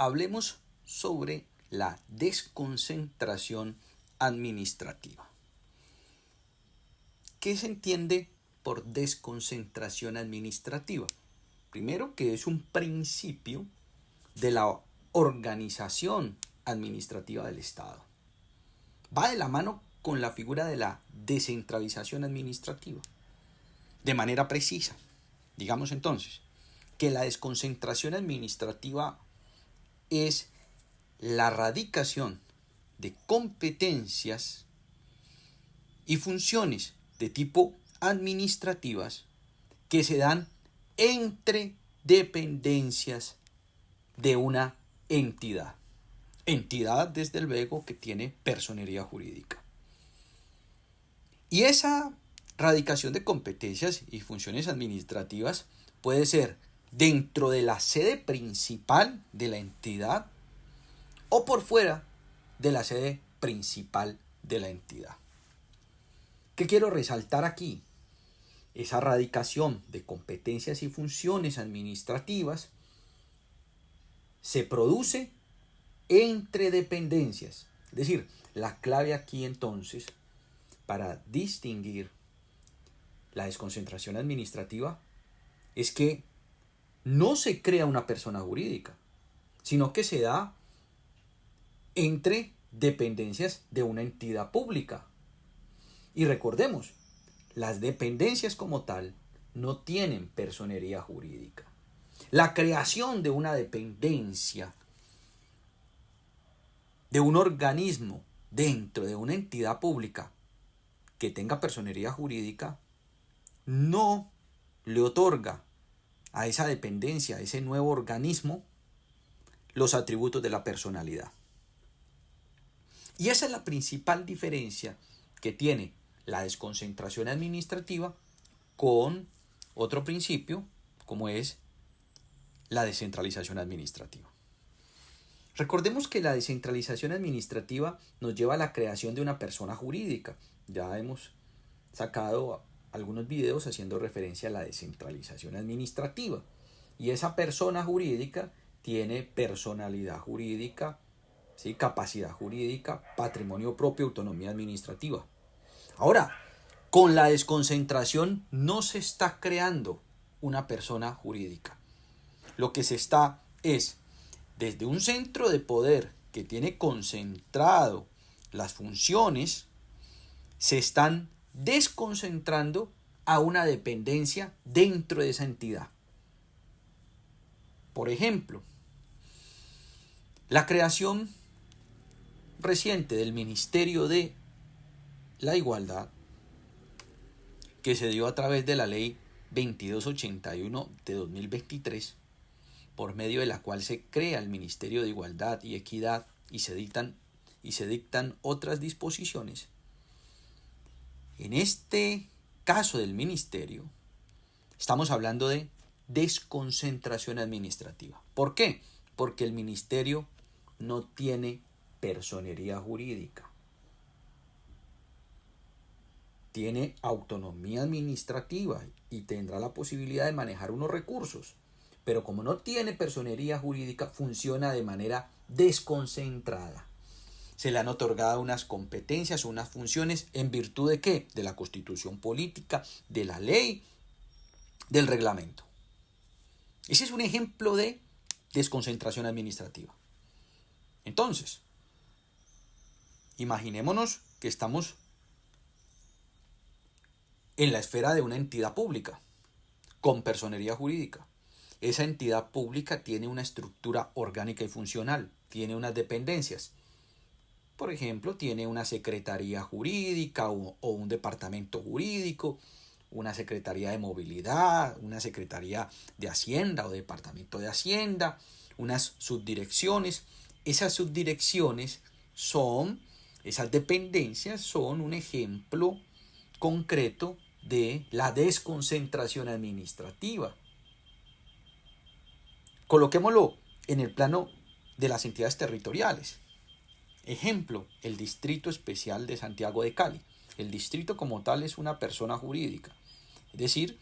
hablemos sobre la desconcentración administrativa. ¿Qué se entiende por desconcentración administrativa? Primero, que es un principio de la organización administrativa del Estado. Va de la mano con la figura de la descentralización administrativa. De manera precisa, digamos entonces, que la desconcentración administrativa es la radicación de competencias y funciones de tipo administrativas que se dan entre dependencias de una entidad. Entidad, desde luego, que tiene personería jurídica. Y esa radicación de competencias y funciones administrativas puede ser dentro de la sede principal de la entidad o por fuera de la sede principal de la entidad. ¿Qué quiero resaltar aquí? Esa radicación de competencias y funciones administrativas se produce entre dependencias. Es decir, la clave aquí entonces para distinguir la desconcentración administrativa es que no se crea una persona jurídica, sino que se da entre dependencias de una entidad pública. Y recordemos, las dependencias como tal no tienen personería jurídica. La creación de una dependencia, de un organismo dentro de una entidad pública que tenga personería jurídica, no le otorga a esa dependencia, a ese nuevo organismo, los atributos de la personalidad. Y esa es la principal diferencia que tiene la desconcentración administrativa con otro principio, como es la descentralización administrativa. Recordemos que la descentralización administrativa nos lleva a la creación de una persona jurídica. Ya hemos sacado algunos videos haciendo referencia a la descentralización administrativa. Y esa persona jurídica tiene personalidad jurídica, ¿sí? Capacidad jurídica, patrimonio propio, autonomía administrativa. Ahora, con la desconcentración no se está creando una persona jurídica. Lo que se está es, desde un centro de poder que tiene concentrado las funciones, se están desconcentrando a una dependencia dentro de esa entidad. Por ejemplo, la creación reciente del Ministerio de la Igualdad, que se dio a través de la Ley 2281 de 2023, por medio de la cual se crea el Ministerio de Igualdad y Equidad y se dictan otras disposiciones. En este caso del ministerio, estamos hablando de desconcentración administrativa. ¿Por qué? Porque el ministerio no tiene personería jurídica. Tiene autonomía administrativa y tendrá la posibilidad de manejar unos recursos. Pero como no tiene personería jurídica, funciona de manera desconcentrada. Se le han otorgado unas competencias, unas funciones, ¿en virtud de qué? De la Constitución política, de la ley, del reglamento. Ese es un ejemplo de desconcentración administrativa. Entonces, imaginémonos que estamos en la esfera de una entidad pública, con personería jurídica. Esa entidad pública tiene una estructura orgánica y funcional, tiene unas dependencias. Por ejemplo, tiene una secretaría jurídica o un departamento jurídico, una secretaría de movilidad, una secretaría de Hacienda o departamento de Hacienda, unas subdirecciones. Esas subdirecciones esas dependencias son un ejemplo concreto de la desconcentración administrativa. Coloquémoslo en el plano de las entidades territoriales. Ejemplo, el Distrito Especial de Santiago de Cali. El distrito como tal es una persona jurídica, es decir,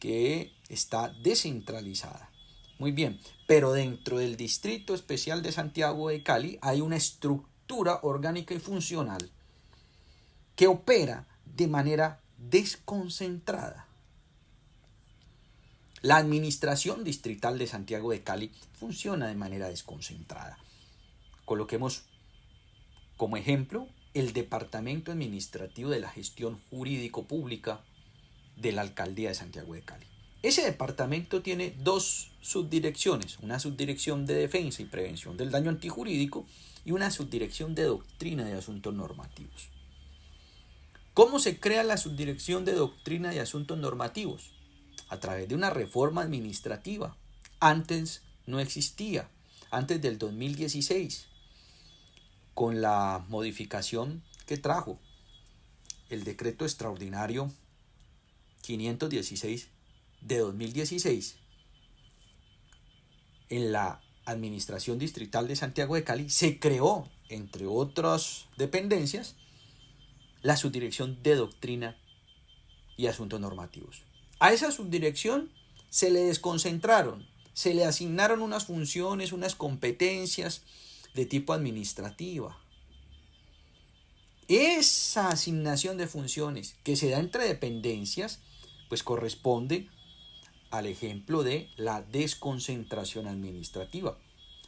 que está descentralizada. Muy bien, pero dentro del Distrito Especial de Santiago de Cali hay una estructura orgánica y funcional que opera de manera desconcentrada. La administración distrital de Santiago de Cali funciona de manera desconcentrada. Coloquemos como ejemplo el Departamento Administrativo de la Gestión Jurídico-Pública de la Alcaldía de Santiago de Cali. Ese departamento tiene dos subdirecciones, una subdirección de defensa y prevención del daño antijurídico y una subdirección de doctrina de asuntos normativos. ¿Cómo se crea la subdirección de doctrina de asuntos normativos? A través de una reforma administrativa. Antes no existía, antes del 2016, con la modificación que trajo el decreto extraordinario 516 de 2016, en la Administración Distrital de Santiago de Cali se creó, entre otras dependencias, la Subdirección de Doctrina y Asuntos Normativos. A esa subdirección se le desconcentraron, se le asignaron unas funciones, unas competencias de tipo administrativa. Esa asignación de funciones que se da entre dependencias, pues corresponde al ejemplo de la desconcentración administrativa.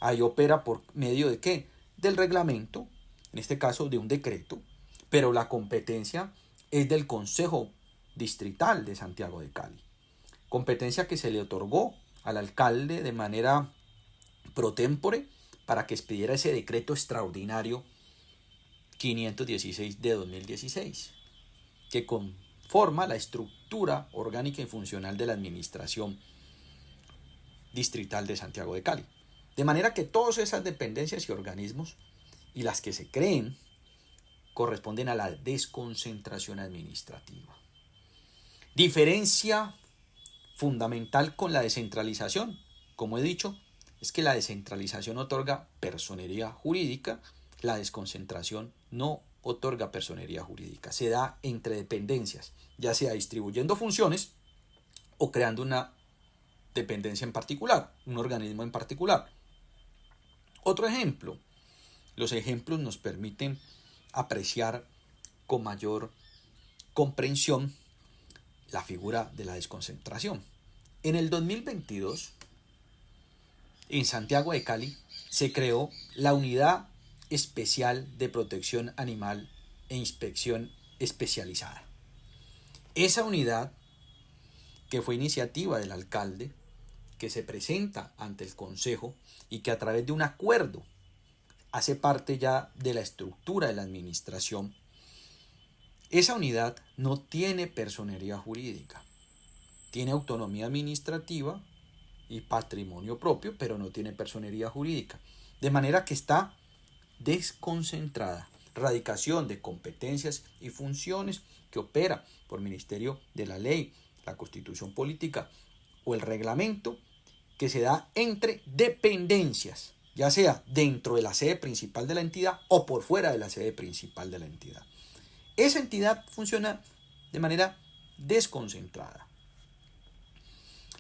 Ahí opera por medio de ¿qué? Del reglamento, en este caso de un decreto, pero la competencia es del Consejo Distrital de Santiago de Cali. Competencia que se le otorgó al alcalde de manera pro tempore para que expidiera ese decreto extraordinario 516 de 2016, que conforma la estructura orgánica y funcional de la Administración Distrital de Santiago de Cali. De manera que todas esas dependencias y organismos y las que se creen corresponden a la desconcentración administrativa. Diferencia fundamental con la descentralización, como he dicho, es que la descentralización otorga personería jurídica, la desconcentración no otorga personería jurídica, se da entre dependencias, ya sea distribuyendo funciones o creando una dependencia en particular, un organismo en particular. Otro ejemplo, los ejemplos nos permiten apreciar con mayor comprensión la figura de la desconcentración. En el 2022, en Santiago de Cali, se creó la Unidad Especial de Protección Animal e Inspección Especializada. Esa unidad, que fue iniciativa del alcalde, que se presenta ante el Consejo y que a través de un acuerdo hace parte ya de la estructura de la administración, esa unidad no tiene personería jurídica, tiene autonomía administrativa y patrimonio propio, pero no tiene personería jurídica, de manera que está desconcentrada, radicación de competencias y funciones que opera por Ministerio de la Ley, la Constitución Política o el reglamento, que se da entre dependencias, ya sea dentro de la sede principal de la entidad o por fuera de la sede principal de la entidad. Esa entidad funciona de manera desconcentrada.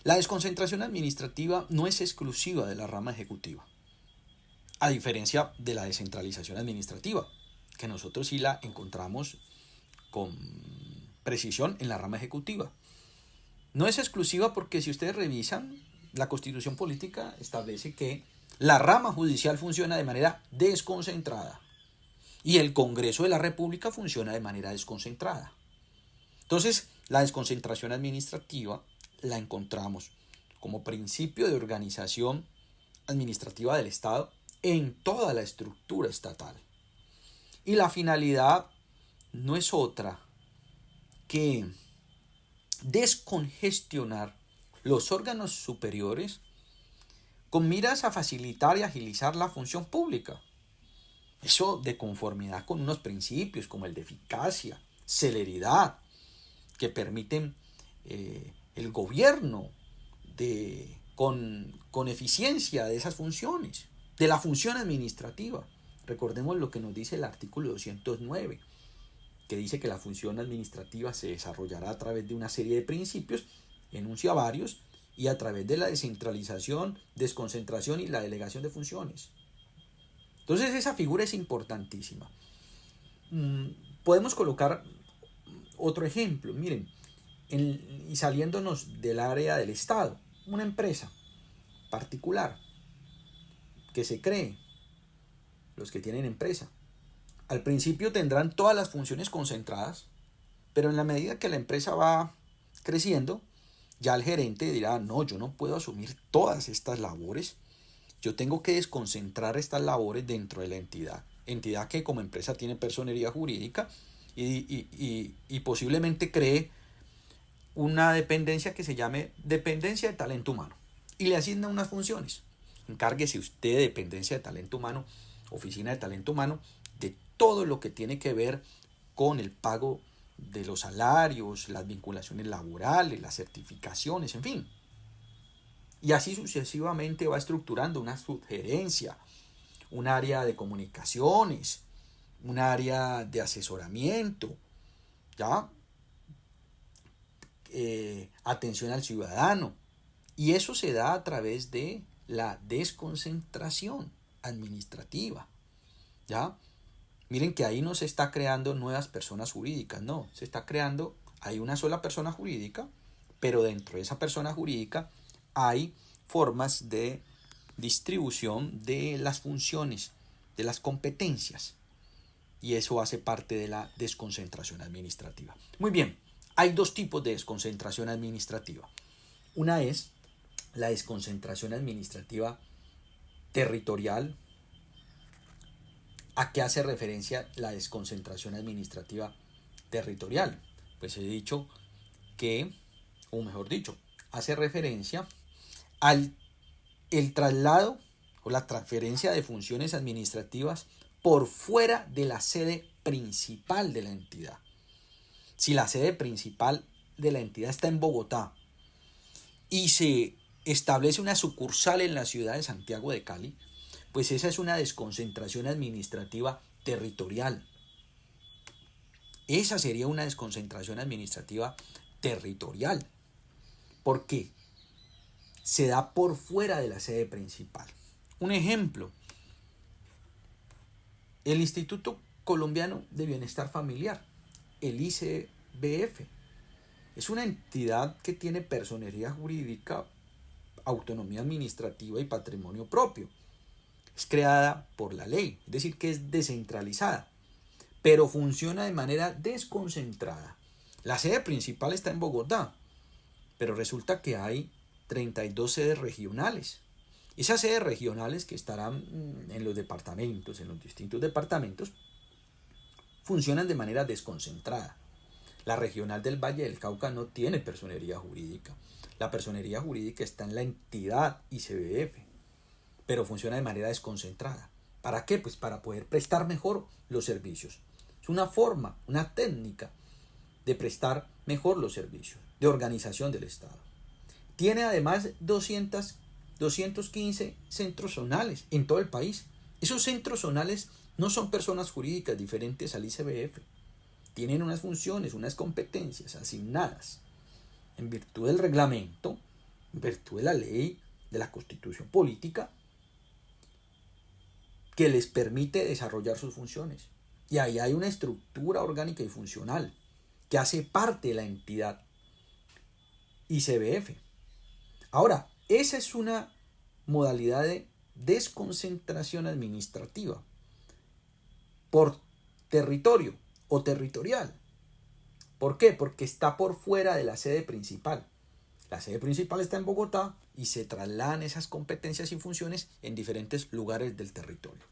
La desconcentración administrativa no es exclusiva de la rama ejecutiva, a diferencia de la descentralización administrativa, que nosotros sí la encontramos con precisión en la rama ejecutiva. No es exclusiva porque si ustedes revisan, la Constitución Política establece que la rama judicial funciona de manera desconcentrada y el Congreso de la República funciona de manera desconcentrada. Entonces, la desconcentración administrativa la encontramos como principio de organización administrativa del Estado en toda la estructura estatal. Y la finalidad no es otra que descongestionar los órganos superiores con miras a facilitar y agilizar la función pública. Eso de conformidad con unos principios como el de eficacia, celeridad, que permiten el gobierno con eficiencia de esas funciones, de la función administrativa. Recordemos lo que nos dice el artículo 209, que dice que la función administrativa se desarrollará a través de una serie de principios, enuncia varios, y a través de la descentralización, desconcentración y la delegación de funciones. Entonces esa figura es importantísima. Podemos colocar otro ejemplo, miren, y saliéndonos del área del Estado, una empresa particular que se cree, los que tienen empresa, al principio tendrán todas las funciones concentradas, pero en la medida que la empresa va creciendo, ya el gerente dirá, no, yo no puedo asumir todas estas labores, yo tengo que desconcentrar estas labores dentro de la entidad que como empresa tiene personería jurídica y posiblemente cree una dependencia que se llame dependencia de talento humano y le asigna unas funciones. Encárguese usted de dependencia de talento humano, oficina de talento humano, de todo lo que tiene que ver con el pago de los salarios, las vinculaciones laborales, las certificaciones, en fin. Y así sucesivamente va estructurando una subgerencia, un área de comunicaciones, un área de asesoramiento, ¿ya? Atención al ciudadano. Y eso se da a través de la desconcentración administrativa, ¿ya? Miren que ahí no se está creando nuevas personas jurídicas, no, se está creando, hay una sola persona jurídica, pero dentro de esa persona jurídica hay formas de distribución de las funciones, de las competencias, y eso hace parte de la desconcentración administrativa. Muy bien, hay dos tipos de desconcentración administrativa. Una es la desconcentración administrativa territorial. ¿A qué hace referencia la desconcentración administrativa territorial? Pues he dicho que, o mejor dicho, hace referencia al el traslado o la transferencia de funciones administrativas por fuera de la sede principal de la entidad. Si la sede principal de la entidad está en Bogotá y se establece una sucursal en la ciudad de Santiago de Cali, pues esa es una desconcentración administrativa territorial. Esa sería una desconcentración administrativa territorial. ¿Por qué? Se da por fuera de la sede principal. Un ejemplo, el Instituto Colombiano de Bienestar Familiar, el ICBF, es una entidad que tiene personería jurídica, autonomía administrativa y patrimonio propio. Es creada por la ley, es decir, que es descentralizada, pero funciona de manera desconcentrada. La sede principal está en Bogotá, pero resulta que hay 32 sedes regionales. Esas sedes regionales que estarán en los departamentos, en los distintos departamentos, funcionan de manera desconcentrada. La regional del Valle del Cauca no tiene personería jurídica. La personería jurídica está en la entidad ICBF, pero funciona de manera desconcentrada. ¿Para qué? Pues para poder prestar mejor los servicios. Es una forma, una técnica de prestar mejor los servicios, de organización del Estado. Tiene además 215 centros zonales en todo el país. Esos centros zonales no son personas jurídicas diferentes al ICBF. Tienen unas funciones, unas competencias asignadas en virtud del reglamento, en virtud de la ley, de la constitución política, que les permite desarrollar sus funciones. Y ahí hay una estructura orgánica y funcional que hace parte de la entidad ICBF. Ahora, esa es una modalidad de desconcentración administrativa por territorio o territorial. ¿Por qué? Porque está por fuera de la sede principal. La sede principal está en Bogotá y se trasladan esas competencias y funciones en diferentes lugares del territorio.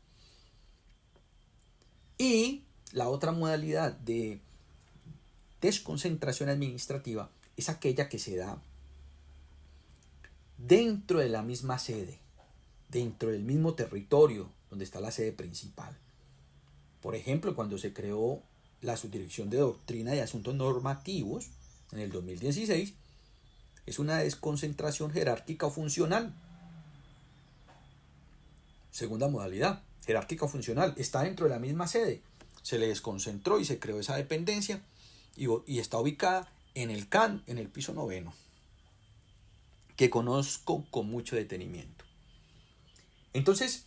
Y la otra modalidad de desconcentración administrativa es aquella que se da dentro de la misma sede, dentro del mismo territorio donde está la sede principal. Por ejemplo, cuando se creó la Subdirección de Doctrina y Asuntos Normativos en el 2016, es una desconcentración jerárquica o funcional. Segunda modalidad, jerárquica o funcional, está dentro de la misma sede. Se le desconcentró y se creó esa dependencia y está ubicada en el CAN, en el piso 9. que conozco con mucho detenimiento. Entonces,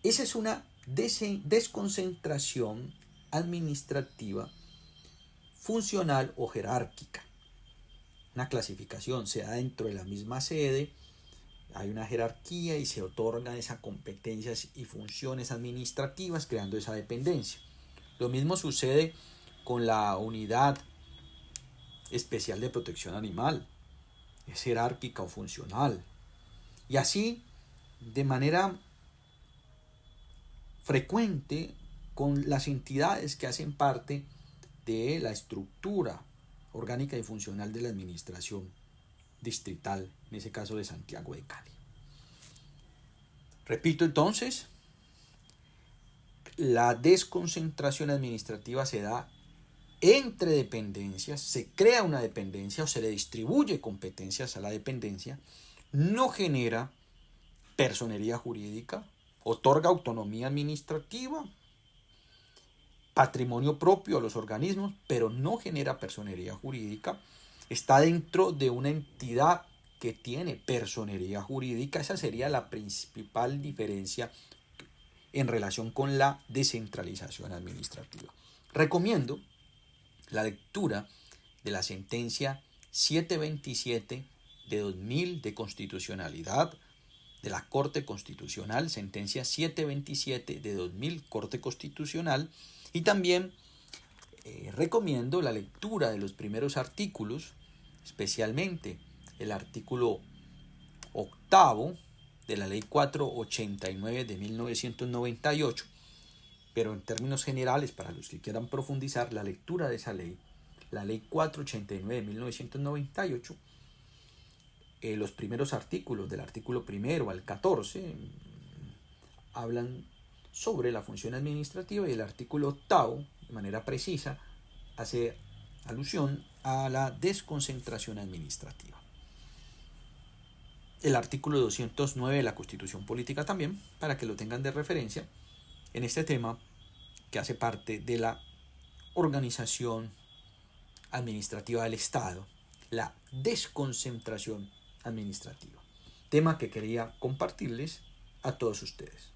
esa es una desconcentración administrativa funcional o jerárquica. Una clasificación se da dentro de la misma sede, hay una jerarquía y se otorgan esas competencias y funciones administrativas creando esa dependencia. Lo mismo sucede con la unidad especial de protección animal, es jerárquica o funcional. Y así, de manera frecuente, con las entidades que hacen parte de la estructura orgánica y funcional de la administración distrital, en ese caso de Santiago de Cali. Repito entonces, la desconcentración administrativa se da entre dependencias, se crea una dependencia o se le distribuye competencias a la dependencia, no genera personería jurídica, otorga autonomía administrativa, patrimonio propio a los organismos, pero no genera personería jurídica, está dentro de una entidad que tiene personería jurídica. Esa sería la principal diferencia en relación con la descentralización administrativa. Recomiendo la lectura de la sentencia 727 de 2000 de constitucionalidad de la Corte Constitucional, sentencia 727 de 2000, Corte Constitucional, y también recomiendo la lectura de los primeros artículos, especialmente el artículo 8 de la Ley 489 de 1998, pero en términos generales, para los que quieran profundizar, la lectura de esa ley, la Ley 489 de 1998, los primeros artículos, del artículo 1 al 14, hablan sobre la función administrativa, y el artículo 8, de manera precisa, hace alusión a la desconcentración administrativa. El artículo 209 de la Constitución Política también, para que lo tengan de referencia, en este tema que hace parte de la organización administrativa del Estado, la desconcentración administrativa. Tema que quería compartirles a todos ustedes.